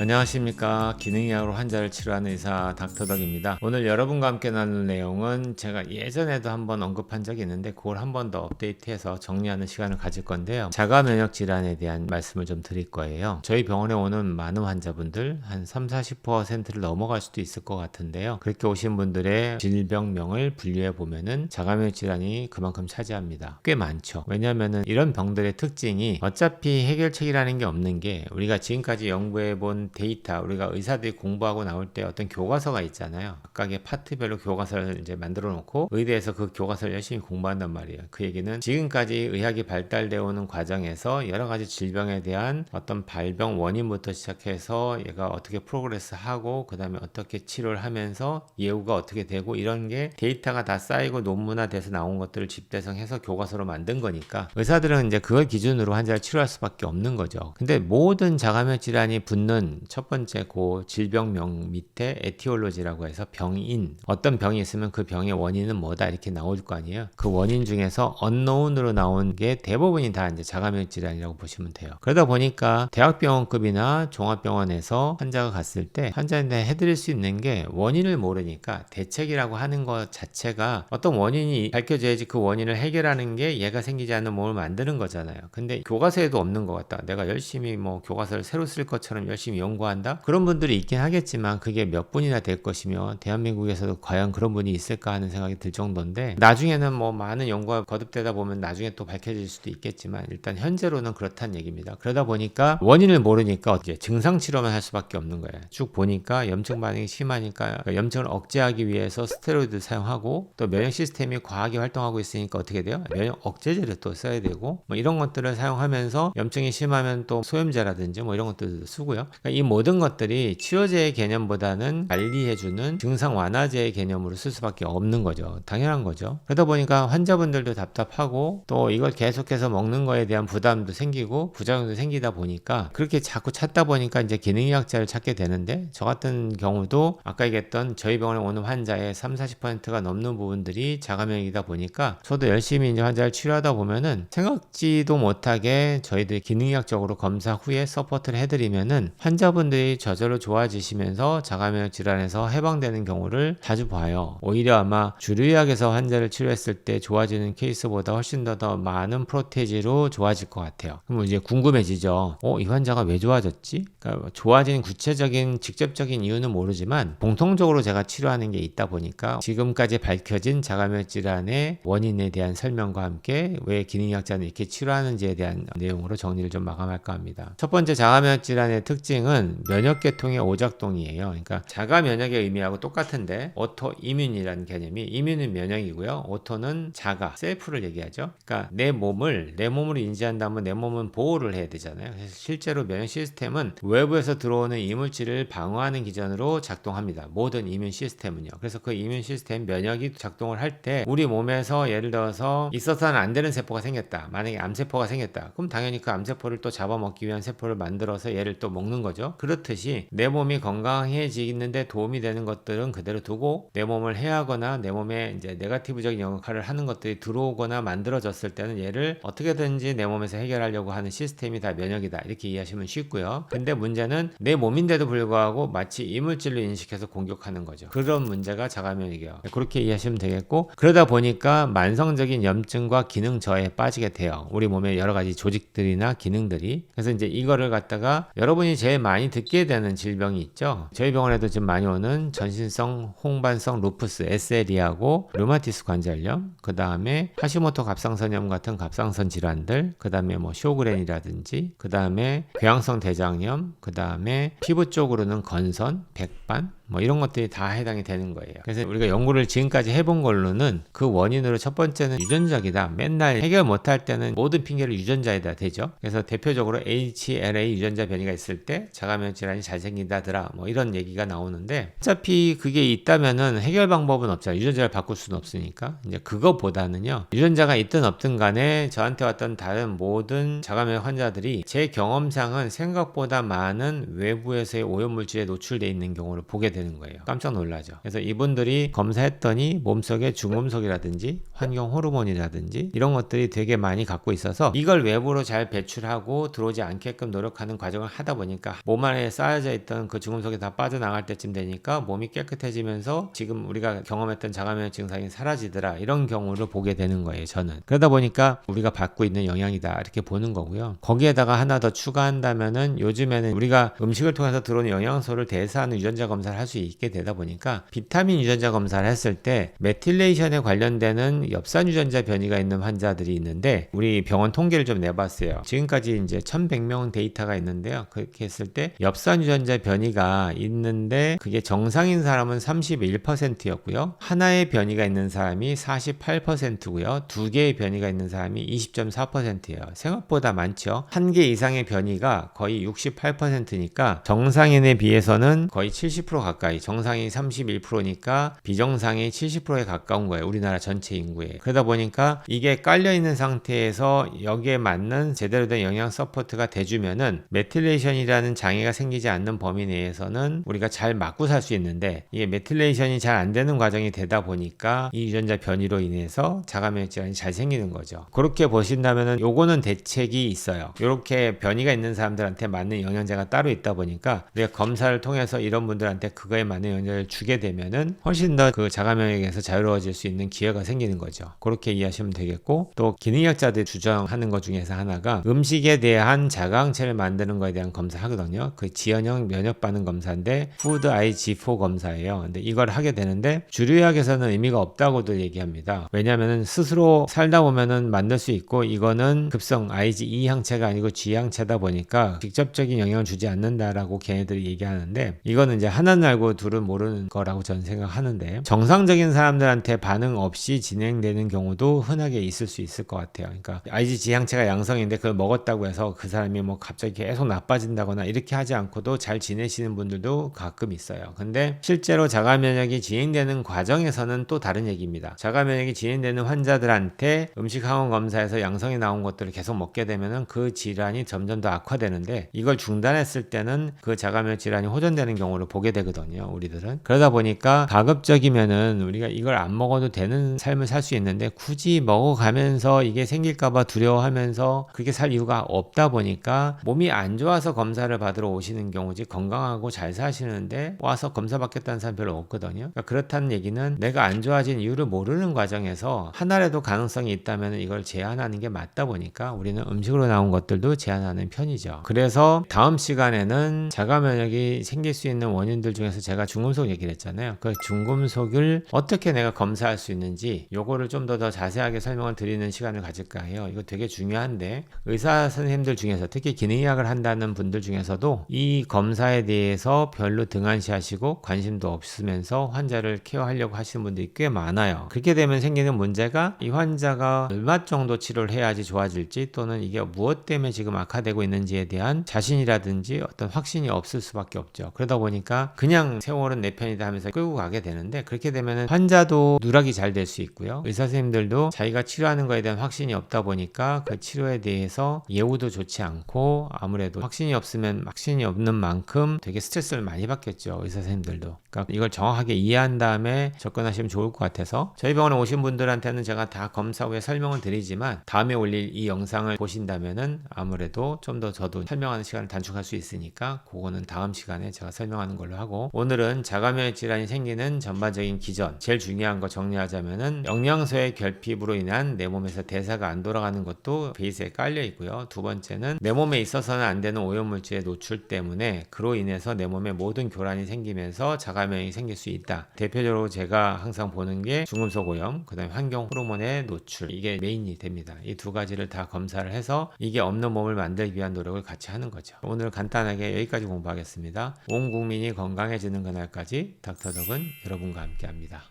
안녕하십니까. 기능의학으로 환자를 치료하는 의사 닥터덕입니다. 오늘 여러분과 함께 나눌 내용은 제가 예전에도 한번 언급한 적이 있는데 그걸 한 번 더 업데이트해서 정리하는 시간을 가질 건데요. 자가 면역 질환에 대한 말씀을 좀 드릴 거예요. 저희 병원에 오는 많은 환자분들 한 30-40%를 넘어갈 수도 있을 것 같은데요. 그렇게 오신 분들의 질병명을 분류해 보면은 자가 면역 질환이 그만큼 차지합니다. 꽤 많죠. 왜냐하면은 이런 병들의 특징이 어차피 해결책이라는 게 없는 게 우리가 지금까지 연구해 본 데이터, 우리가 의사들이 공부하고 나올 때 어떤 교과서가 있잖아요. 각각의 파트별로 교과서를 이제 만들어 놓고 의대에서 그 교과서를 열심히 공부한단 말이에요. 그 얘기는 지금까지 의학이 발달되어 오는 과정에서 여러 가지 질병에 대한 어떤 발병 원인부터 시작해서 얘가 어떻게 프로그레스하고 그 다음에 어떻게 치료를 하면서 예후가 어떻게 되고 이런 게 데이터가 다 쌓이고 논문화돼서 나온 것들을 집대성해서 교과서로 만든 거니까 의사들은 이제 그걸 기준으로 환자를 치료할 수밖에 없는 거죠. 근데 모든 자가면역 질환이 붙는 첫 번째 그 질병명 밑에 에티올로지라고 해서 병인, 어떤 병이 있으면 그 병의 원인은 뭐다 이렇게 나올 거 아니에요. 그 원인 중에서 언노운으로 나온 게 대부분이 다 이제 자가면역 질환이라고 보시면 돼요. 그러다 보니까 대학병원급이나 종합병원에서 환자가 갔을 때 환자한테 해드릴 수 있는 게 원인을 모르니까 대책이라고 하는 것 자체가 어떤 원인이 밝혀져야지 그 원인을 해결하는 게 얘가 생기지 않는 몸을 만드는 거잖아요. 근데 교과서에도 없는 것 같다. 내가 열심히 뭐 교과서를 새로 쓸 것처럼 열심히 연구한다? 그런 분들이 있긴 하겠지만 그게 몇 분이나 될 것이며 대한민국에서도 과연 그런 분이 있을까 하는 생각이 들 정도인데 나중에는 뭐 많은 연구가 거듭되다 보면 나중에 또 밝혀질 수도 있겠지만 일단 현재로는 그렇다는 얘기입니다. 그러다 보니까 원인을 모르니까 이제 증상 치료만 할 수밖에 없는 거예요. 쭉 보니까 염증 반응이 심하니까 염증을 억제하기 위해서 스테로이드 사용하고 또 면역 시스템이 과하게 활동하고 있으니까 어떻게 돼요? 면역 억제제를 또 써야 되고 뭐 이런 것들을 사용하면서 염증이 심하면 또 소염제라든지 뭐 이런 것들도 쓰고요. 그러니까 이 모든 것들이 치료제의 개념보다는 관리해주는 증상 완화제의 개념으로 쓸 수밖에 없는 거죠. 당연한 거죠. 그러다 보니까 환자분들도 답답하고 또 이걸 계속해서 먹는 거에 대한 부담도 생기고 부작용도 생기다 보니까 그렇게 자꾸 찾다 보니까 이제 기능의학자를 찾게 되는데 저 같은 경우도 아까 얘기했던 저희 병원에 오는 환자의 30-40%가 넘는 부분들이 자가면역이다 보니까 저도 열심히 이제 환자를 치료하다 보면은 생각지도 못하게 저희들이 기능의학적으로 검사 후에 서포트를 해드리면은 환자분들이 저절로 좋아지시면서 자가면역 질환에서 해방되는 경우를 자주 봐요. 오히려 아마 주류의학에서 환자를 치료했을 때 좋아지는 케이스보다 훨씬 더 많은 프로테지로 좋아질 것 같아요. 그럼 이제 궁금해지죠. 이 환자가 왜 좋아졌지? 그러니까 좋아진 구체적인 직접적인 이유는 모르지만 공통적으로 제가 치료하는 게 있다 보니까 지금까지 밝혀진 자가면역 질환의 원인에 대한 설명과 함께 왜 기능의학자는 이렇게 치료하는지에 대한 내용으로 정리를 좀 마감할까 합니다. 첫 번째 자가면역 질환의 특징은 면역계통의 오작동이에요. 그러니까 자가 면역의 의미하고 똑같은데 오토 이뮨이라는 개념이 이뮨은 면역이고요. 오토는 자가, 셀프를 얘기하죠. 그러니까 내 몸으로 인지한다면 내 몸은 보호를 해야 되잖아요. 그래서 실제로 면역 시스템은 외부에서 들어오는 이물질을 방어하는 기전으로 작동합니다. 모든 이뮨 시스템은요. 그래서 그 이뮨 시스템 면역이 작동을 할 때 우리 몸에서 예를 들어서 있어서는 안 되는 세포가 생겼다. 만약에 암세포가 생겼다. 그럼 당연히 그 암세포를 또 잡아먹기 위한 세포를 만들어서 얘를 또 먹는 거죠. 그렇듯이 내 몸이 건강해지는데 도움이 되는 것들은 그대로 두고 내 몸을 해하거나 내 몸에 이제 네거티브적인 역할을 하는 것들이 들어오거나 만들어졌을 때는 얘를 어떻게든지 내 몸에서 해결하려고 하는 시스템이 다 면역이다. 이렇게 이해하시면 쉽고요. 근데 문제는 내 몸인데도 불구하고 마치 이물질로 인식해서 공격하는 거죠. 그런 문제가 자가면역이에요. 그렇게 이해하시면 되겠고 그러다 보니까 만성적인 염증과 기능 저하에 빠지게 돼요. 우리 몸의 여러 가지 조직들이나 기능들이. 그래서 이제 이거를 갖다가 여러분이 제일 많이 듣게 되는 질병이 있죠. 저희 병원에도 지금 많이 오는 전신성 홍반성 루푸스 SLE하고 류마티스 관절염, 그 다음에 하시모토 갑상선염 같은 갑상선 질환들, 그 다음에 뭐 쇼그렌이라든지, 그 다음에 궤양성 대장염, 그 다음에 피부 쪽으로는 건선, 백반, 뭐 이런 것들이 다 해당이 되는 거예요. 그래서 우리가 연구를 지금까지 해본 걸로는 그 원인으로 첫 번째는 유전자기다. 맨날 해결 못할 때는 모든 핑계를 유전자에다 대죠. 그래서 대표적으로 HLA 유전자 변이가 있을 때 자가면역 질환이 잘 생긴다더라. 뭐 이런 얘기가 나오는데 어차피 그게 있다면은 해결 방법은 없잖아요. 유전자를 바꿀 수는 없으니까. 이제 그거보다는요. 유전자가 있든 없든 간에 저한테 왔던 다른 모든 자가면역 환자들이 제 경험상은 생각보다 많은 외부에서의 오염물질에 노출되어 있는 경우를 보게 돼요. 되는 거예요. 깜짝 놀라죠. 그래서 이분들이 검사했더니 몸속에 중금속이라든지 환경 호르몬이라든지 이런 것들이 되게 많이 갖고 있어서 이걸 외부로 잘 배출하고 들어오지 않게끔 노력하는 과정을 하다 보니까 몸 안에 쌓여져 있던 그 중금속이 다 빠져나갈 때쯤 되니까 몸이 깨끗해지면서 지금 우리가 경험했던 자가면역 증상이 사라지더라, 이런 경우를 보게 되는 거예요. 저는 그러다 보니까 우리가 받고 있는 영향이다 이렇게 보는 거고요. 거기에다가 하나 더 추가한다면은 요즘에는 우리가 음식을 통해서 들어오는 영양소를 대사하는 유전자 검사를 할 수 있게 되다 보니까 비타민 유전자 검사를 했을 때 메틸레이션에 관련되는 엽산 유전자 변이가 있는 환자들이 있는데 우리 병원 통계를 좀 내봤어요. 지금까지 이제 1100명 데이터가 있는데요. 그렇게 했을 때 엽산 유전자 변이가 있는데 그게 정상인 사람은 31%였고요. 하나의 변이가 있는 사람이 48%고요. 두 개의 변이가 있는 사람이 20.4%예요. 생각보다 많죠. 한 개 이상의 변이가 거의 68%니까 정상인에 비해서는 거의 70% 가까이, 정상이 31%니까 비정상이 70%에 가까운 거예요. 우리나라 전체 인구에. 그러다 보니까 이게 깔려있는 상태에서 여기에 맞는 제대로 된 영양 서포트가 돼주면은 메틸레이션이라는 장애가 생기지 않는 범위 내에서는 우리가 잘 맞고 살 수 있는데, 이게 메틸레이션이 잘 안 되는 과정이 되다 보니까 이 유전자 변이로 인해서 자가면역 질환이 잘 생기는 거죠. 그렇게 보신다면은 요거는 대책이 있어요. 이렇게 변이가 있는 사람들한테 맞는 영양제가 따로 있다 보니까 우리가 검사를 통해서 이런 분들한테 그거에 맞는 영양제를 주게 되면은 훨씬 더 그 자가면역에서 자유로워질 수 있는 기회가 생기는 거죠. 그렇게 이해하시면 되겠고, 또 기능의학자들이 주장하는 것 중에서 하나가 음식에 대한 자가항체를 만드는 거에 대한 검사하거든요. 그 지연형 면역 반응 검사인데 푸드 IG4 검사예요. 근데 이걸 하게 되는데 주류의학에서는 의미가 없다고도 얘기합니다. 왜냐하면 스스로 살다 보면은 만들 수 있고, 이거는 급성 IgE 항체가 아니고 G 항체다 보니까 직접적인 영향을 주지 않는다라고 걔네들이 얘기하는데, 이거는 이제 하나는 알고 둘은 모르는 거라고 저는 생각하는데, 정상적인 사람들한테 반응 없이 진행되는 경우도 흔하게 있을 수 있을 것 같아요. 그러니까 IgG 항체가 양성인데 그걸 먹었다고 해서 그 사람이 뭐 갑자기 계속 나빠진다거나 이렇게 하지 않고도 잘 지내시는 분들도 가끔 있어요. 근데 실제로 자가면역이 진행되는 과정에서는 또 다른 얘기입니다. 자가면역이 진행되는 환자들한테 음식 항원 검사에서 양성이 나온 것들을 계속 먹게 되면은 그 질환이 점점 더 악화되는데, 이걸 중단했을 때는 그 자가면역 질환이 호전되는 경우를 보게 되거든요, 우리들은. 그러다 보니까 가급적이면은 우리가 이걸 안 먹어도 되는 삶을 살 수 있는데, 굳이 먹어가면서 이게 생길까봐 두려워하면서 그렇게 살 이유가 없다 보니까 몸이 안 좋아서 검사를 받으러 오시는 경우지, 건강하고 잘 사시는데 와서 검사 받겠다는 사람 별로 없거든요. 그러니까 그렇다는 얘기는 내가 안 좋아진 이유를 모르는 과정에서 하나라도 가능성이 있다면 이걸 제한하는 게 맞다 보니까 우리는 음식으로 나온 것들도 제한하는 편이죠. 그래서 다음 시간에는 자가면역이 생길 수 있는 원인들 중에서 제가 중금속 얘기를 했잖아요. 그 중금속을 어떻게 내가 검사할 수 있는지 요거를 좀 더 자세하게 설명을 드리는 시간을 가질까 해요. 이거 되게 중요한데, 의사 선생님들 중에서 특히 기능의학을 한다는 분들 중에서도 이 검사에 대해서 별로 등한시하시고 관심도 없으면서 환자를 케어하려고 하시는 분들이 꽤 많아요. 그렇게 되면 생기는 문제가, 이 환자가 얼마 정도 치료를 해야지 좋아질지, 또는 이게 무엇 때문에 지금 악화되고 있는지에 대한 자신이라든지 어떤 확신이 없을 수밖에 없죠. 그러다 보니까 그냥 세월은 내 편이다 하면서 끌고 가게 되는데, 그렇게 되면 환자도 누락이 잘 될 수 있고요. 의사 선생님들도 자기가 치료하는 거에 대한 확신이 없다 보니까 그 치료에 대해서 예후도 좋지 않고, 아무래도 확신이 없으면 확신이 없는 만큼 되게 스트레스를 많이 받겠죠, 의사 선생님들도. 그러니까 이걸 정확하게 이해한 다음에 접근하시면 좋을 것 같아서, 저희 병원에 오신 분들한테는 제가 다 검사 후에 설명을 드리지만 다음에 올릴 이 영상을 보신다면은 아무래도 좀 더 저도 설명하는 시간을 단축할 수 있으니까 그거는 다음 시간에 제가 설명하는 걸로 하고, 오늘은 자가면역 질환이 생기는 전반적인 기전, 제일 중요한 거 정리하자면은 영양소의 결핍으로 인한 내 몸에서 대사가 안 돌아가는 것도 베이스에 깔려 있고요. 두 번째는 내 몸에 있어서는 안 되는 오염물질의 노출 때문에 그로 인해서 내 몸에 모든 교란이 생기면서 자가면역이 생길 수 있다. 대표적으로 제가 항상 보는 게 중금속 오염, 그 다음에 환경 호르몬의 노출, 이게 메인이 됩니다. 이 두 가지를 다 검사를 해서 이게 없는 몸을 만들기 위한 노력을 같이 하는 거죠. 오늘 간단하게 여기까지 공부하겠습니다. 온 국민이 건강해지는 그날까지 닥터덕은 여러분과 함께 합니다.